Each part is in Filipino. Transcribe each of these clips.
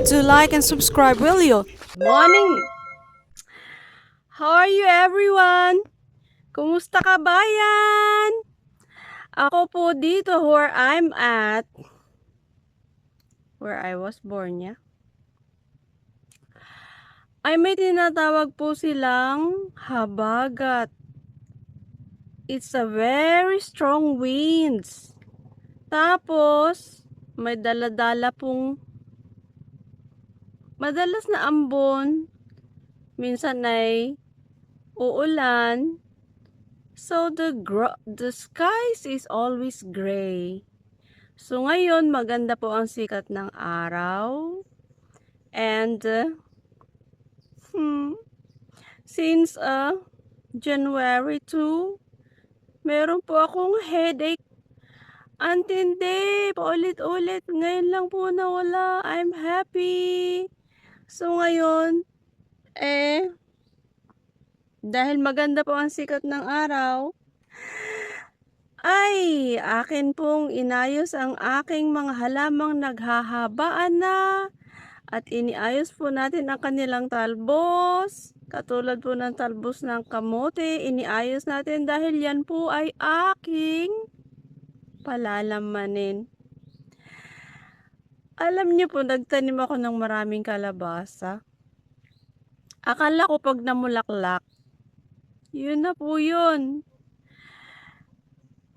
to like and subscribe, will you? Morning! How are you everyone? Kumusta ka bayan? Ako po dito where I'm at, where I was born, yeah. Ay may tinatawag po silang habagat. It's a very strong winds. Tapos, may dala-dala pong madalas na ambon. Minsan ay uulan. So the skies is always gray. So ngayon maganda po ang sikat ng araw. And since January 2, meron po akong headache. Antindi, paulit-ulit. Ngayon lang po nawala. I'm happy. So ngayon, dahil maganda po ang sikat ng araw, ay akin pong inayos ang aking mga halamang naghahabaan na. At iniayos po natin ang kanilang talbos. Katulad po ng talbos ng kamote, iniayos natin dahil yan po ay aking palalamanin. Alam niyo po, nagtanim ako ng maraming kalabasa. Akala ko pag namulaklak, yun na po yun.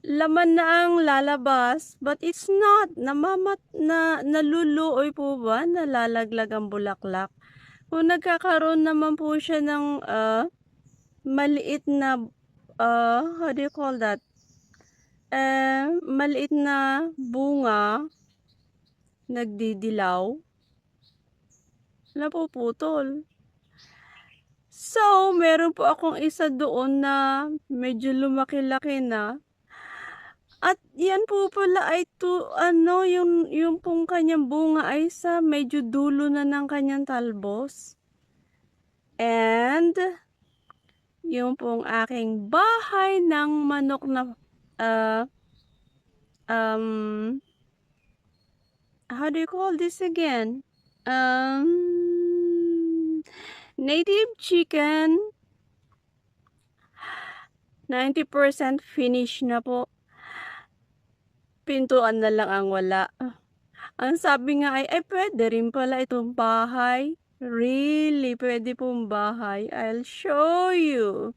Laman na ang lalabas, but it's not. Naluluoy po ba? Nalalaglag ang bulaklak. Kung nagkakaroon naman po siya ng maliit na, how do you call that? Maliit na bunga, nagdidilaw, napuputol. So, meron po akong isa doon na medyo lumaki-laki na. At yan po pala ay yung pong kanyang bunga ay sa medyo dulo na ng kanyang talbos. And, yung pong aking bahay ng manok na, how do you call this again? Native chicken. 90% finish na po. Pintuan na lang ang wala. Ang sabi nga ay pwede rin pala itong bahay. Really, pwede pong bahay. I'll show you.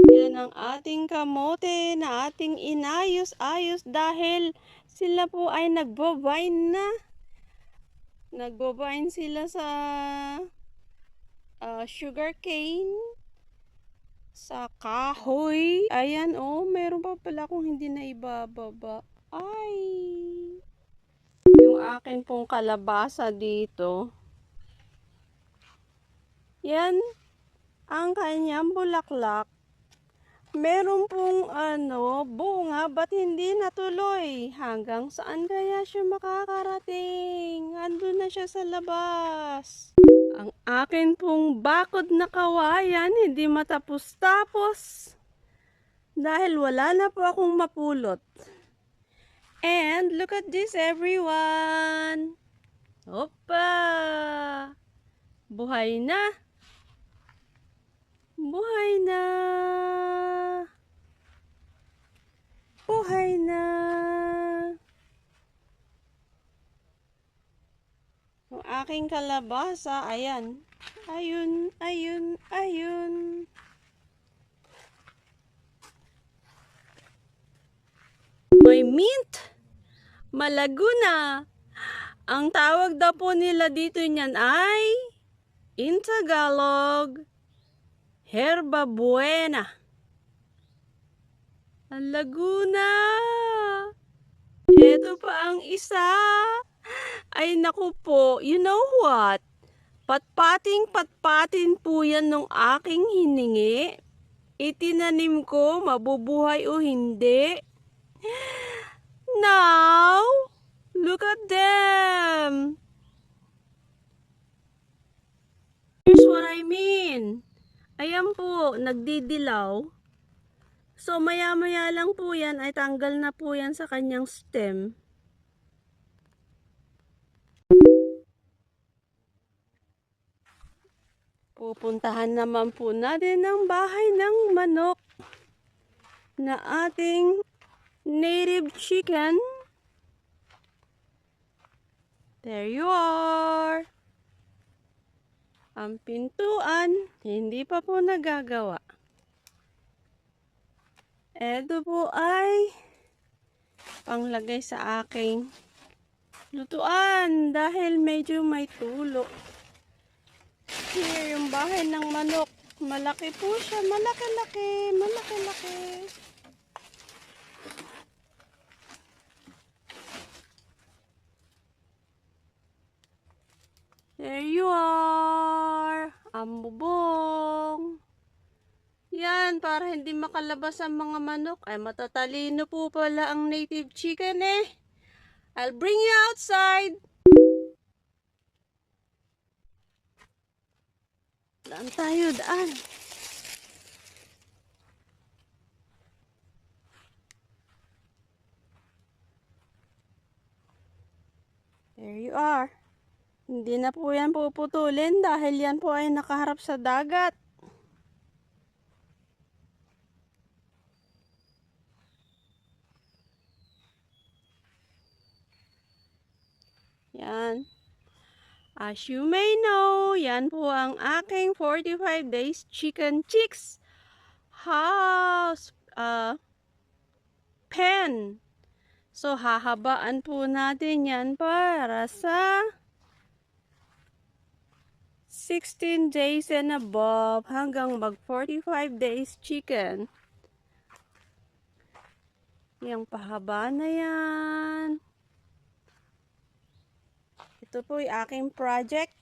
Yan ang ating kamote na ating inayos-ayos dahil sila po ay nagbo-vine na. Nagbo-vine sila sa sugar cane, sa kahoy. Ayan, meron pa pala akong hindi na ibababa. Ay! Yung akin pong kalabasa dito. Yan ang kanyang bulaklak. Meron pong bunga, ba't hindi natuloy? Hanggang saan kaya siya makakarating? Andun na siya sa labas. Ang akin pong bakod na kawayan, hindi matapos-tapos. Dahil wala na po akong mapulot. And look at this everyone. Opa! Buhay na. Buhay na. Buhay na. Yung aking kalabasa, ayan. Ayun, ayun, ayun. May mint. Malaguna. Ang tawag daw po nila dito niyan ay in Tagalog, herba buena. Ang Laguna. Ito pa ang isa. Ay naku po, you know what? Patpating-patpatin po yan nung aking hiningi. Itinanim ko, mabubuhay o hindi. Now, look at them. Here's what I mean. Ayan po, nagdidilaw. So, maya-maya lang po yan, ay tanggal na po yan sa kanyang stem. Pupuntahan naman po natin ang bahay ng manok na ating native chicken. There you are. Ang pintuan, hindi pa po nagagawa. Ito po ay panglagay sa aking lutuan dahil medyo may tulo. Here yung bahay ng manok. Malaki po siya. Malaki-laki. Malaki-laki. There you are. Ang bubong. Yan, para hindi makalabas ang mga manok. Ay, matatalino po pala ang native chicken eh. I'll bring you outside. Daan tayo, daan. There you are. Hindi na po yan puputulin dahil yan po ay nakaharap sa dagat. Yan. As you may know, yan po ang aking 45 days chicken chicks house pen. So, hahabaan po natin yan para sa 16 days and above hanggang mag 45 days chicken. Yung pahaba na yan. Ito po yung aking project.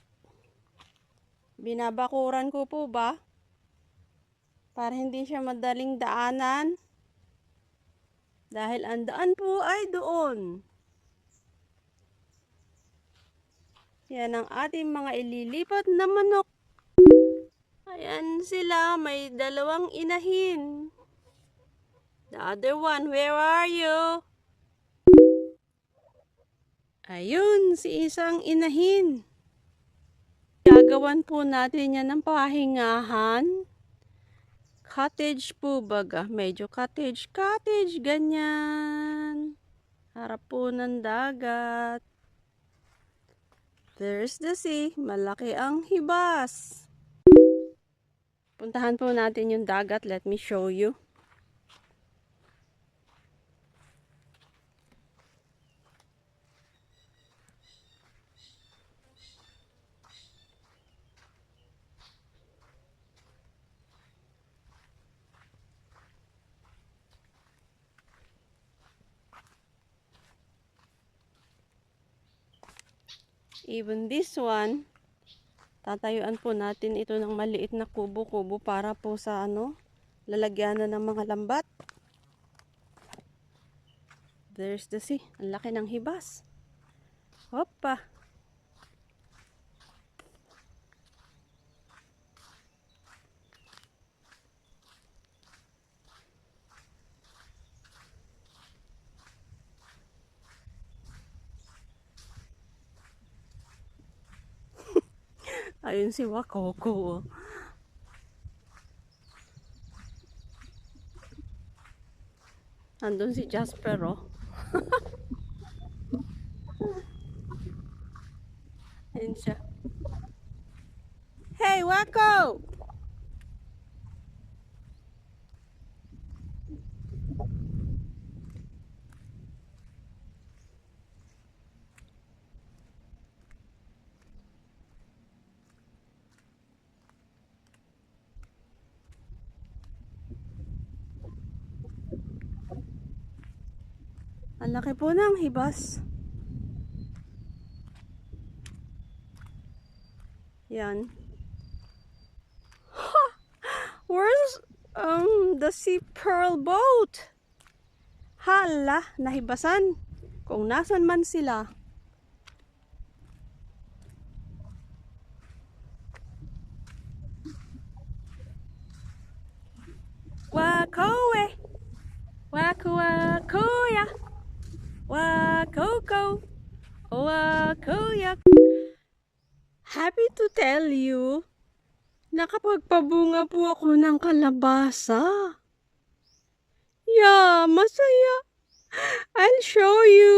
Binabakuran ko po ba? Para hindi siya madaling daanan. Dahil ang daan po ay doon. Yan ang ating mga ililipat na manok. Ayan sila, may dalawang inahin. The other one, where are you? Ayun, si isang inahin. Gagawan po natin yan ng pahingahan. Cottage po baga. Medyo cottage, ganyan. Harap po ng dagat. There's the sea. Malaki ang hibas. Puntahan po natin yung dagat. Let me show you. Even this one, tatayuan po natin ito ng maliit na kubo-kubo para po sa lalagyanan ng mga lambat. There's the sea. Ang laki ng hibas. Hoppa! Ayun si Wakoko. Andun si Jasper, oh. Ayun siya. Hey, Wako! Ang laki po ng hibas. Yan. Ha! Where's the sea pearl boat? Hala, nahibasan. Kung nasan man sila. Wakoe. Wakuya. Wakoko. Wakoya. Happy to tell you Nakapagpabunga po ako ng kalabasa. Yeah, masaya. I'll show you.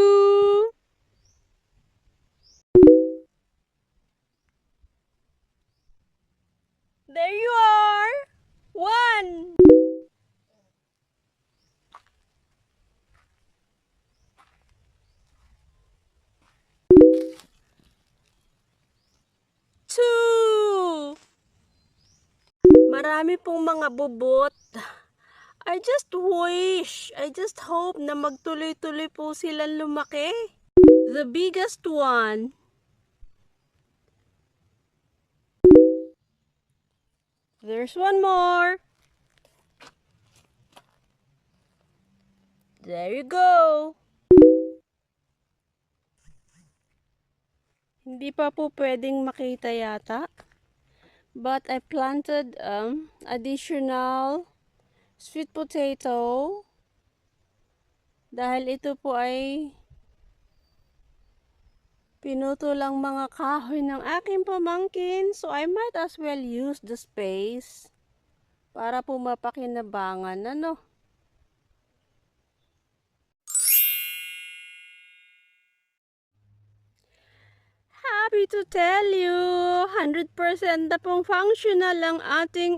There you are. One. Two. Marami pong mga bubot. I just hope na magtuloy-tuloy po silang lumaki. The biggest one. There's one more. There you go. Hindi pa po pwedeng makita yata. But I planted additional sweet potato. Dahil ito po ay pinuto lang mga kahoy ng aking pamangkin. So I might as well use the space para po mapakinabangan. Ano? Happy to tell you, 100% na pong functional ang ating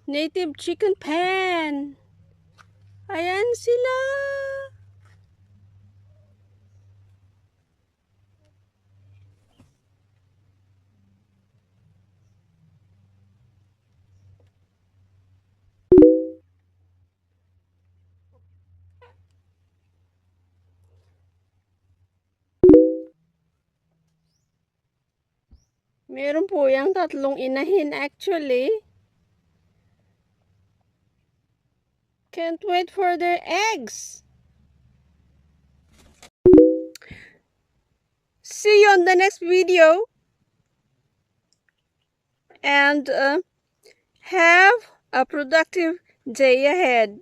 native chicken pen. Ayan sila. Meron po yung tatlong inahin actually. Can't wait for their eggs. See you on the next video. And have a productive day ahead.